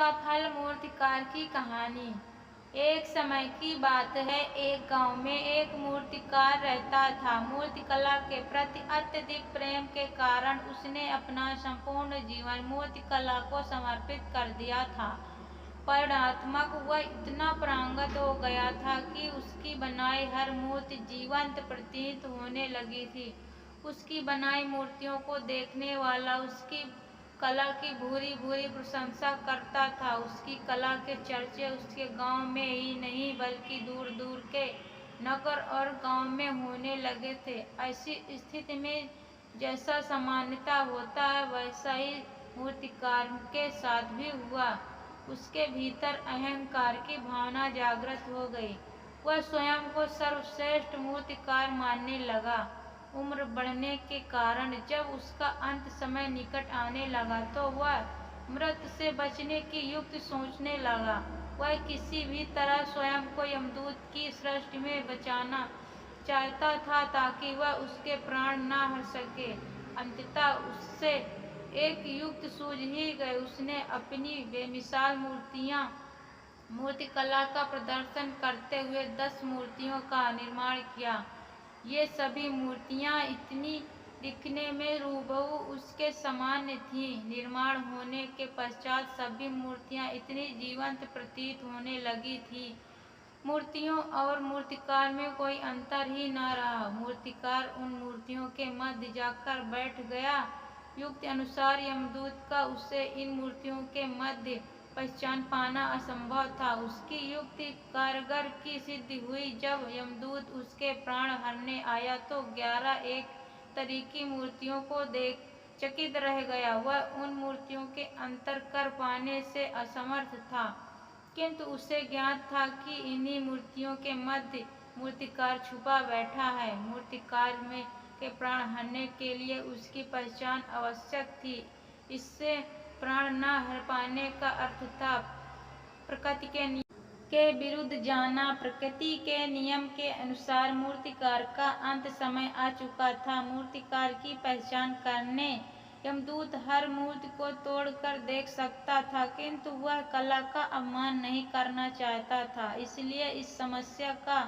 का फल मूर्तिकार की कहानी। एक समय की बात है, एक गांव में एक मूर्तिकार रहता था। मूर्तिकला के प्रति अत्यधिक प्रेम के कारण उसने अपना संपूर्ण जीवन मूर्तिकला को समर्पित कर दिया था। परिणामात्मक वह इतना पारंगत हो गया था कि उसकी बनाई हर मूर्ति जीवंत प्रतीत होने लगी थी। उसकी बनाई मूर्तियों को देखने वाला उसकी कला की भूरी भूरी प्रशंसा करता था। उसकी कला के चर्चे उसके गांव में ही नहीं बल्कि दूर दूर के नगर और गांव में होने लगे थे। ऐसी स्थिति में जैसा सामान्यता होता है वैसा ही मूर्तिकार के साथ भी हुआ। उसके भीतर अहंकार की भावना जागृत हो गई। वह स्वयं को सर्वश्रेष्ठ मूर्तिकार मानने लगा। उम्र बढ़ने के कारण जब उसका अंत समय निकट आने लगा तो वह मृत्यु से बचने की युक्ति सोचने लगा। वह किसी भी तरह स्वयं को यमदूत की सृष्टि में बचाना चाहता था ताकि वह उसके प्राण न हर सके। अंततः उससे एक युक्ति सूझ ही गई। उसने अपनी बेमिसाल मूर्तिकला का प्रदर्शन करते हुए 10 मूर्तियों का निर्माण किया। ये सभी मूर्तियां इतनी दिखने में हूबहू उसके समान थीं। निर्माण होने के पश्चात सभी मूर्तियां इतनी जीवंत प्रतीत होने लगी थीं। मूर्तियों और मूर्तिकार में कोई अंतर ही न रहा। मूर्तिकार उन मूर्तियों के मध्य जाकर बैठ गया। युक्ति अनुसार यमदूत का उसे इन मूर्तियों के मध्य पहचान पाना असंभव था। उसकी युक्ति कारगर की सिद्धि हुई। जब यमदूत उसके प्राण हरने आया तो 11 एक तरीकी मूर्तियों को देख चकित रह गया। वह उन मूर्तियों के अंतर कर पाने से असमर्थ था, किंतु उसे ज्ञात था कि इन्हीं मूर्तियों के मध्य मूर्तिकार छुपा बैठा है। मूर्तिकार में के प्राण हरने के लिए उसकी पहचान आवश्यक थी। इससे प्राण न हर पाने का अर्थ था प्रकृति के विरुद्ध जाना। प्रकृति के नियम के अनुसार मूर्तिकार का अंत समय आ चुका था। मूर्तिकार की पहचान करने यमदूत हर मूर्ति को तोड़कर देख सकता था, किंतु वह कला का अपमान नहीं करना चाहता था। इसलिए इस समस्या का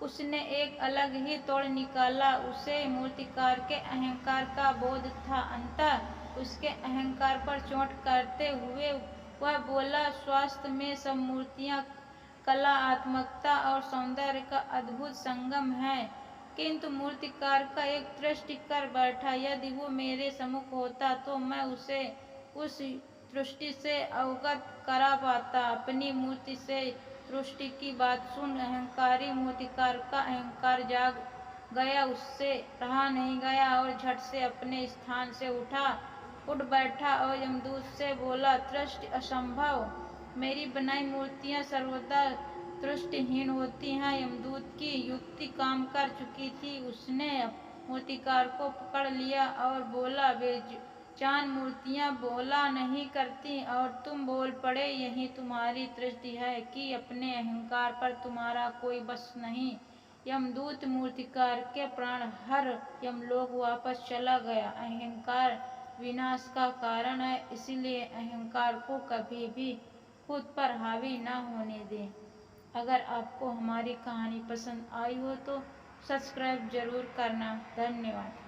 उसने एक अलग ही तोड़ निकाला। उसे मूर्तिकार के अहंकार का बोध था। अतः उसके अहंकार पर चोट करते हुए वह बोला, वास्तव में सब मूर्तियां कलात्मकता और सौंदर्य का अद्भुत संगम है, किंतु मूर्तिकार का एक दृष्टि कर बैठा। यदि वो मेरे सम्मुख होता तो मैं उसे उस दृष्टि से अवगत करा पाता। अपनी मूर्ति से दृष्टि की बात सुन अहंकारी मूर्तिकार का अहंकार जाग गया। उससे रहा नहीं गया और झट से अपने स्थान से उठ बैठा और यमदूत से बोला, दृष्टि असंभव। मेरी बनाई मूर्तियां सर्वदा दृष्टिहीन होती हैं। यमदूत की युक्ति काम कर चुकी थी। उसने मूर्तिकार को पकड़ लिया और बोला, बेजान मूर्तियां बोला नहीं करती और तुम बोल पड़े। यही तुम्हारी दृष्टि है कि अपने अहंकार पर तुम्हारा कोई बस नहीं। यमदूत मूर्तिकार के प्राण हर यमलोक वापस चला गया। अहंकार विनाश का कारण है, इसलिए अहंकार को कभी भी खुद पर हावी न होने दें। अगर आपको हमारी कहानी पसंद आई हो तो सब्सक्राइब जरूर करना। धन्यवाद।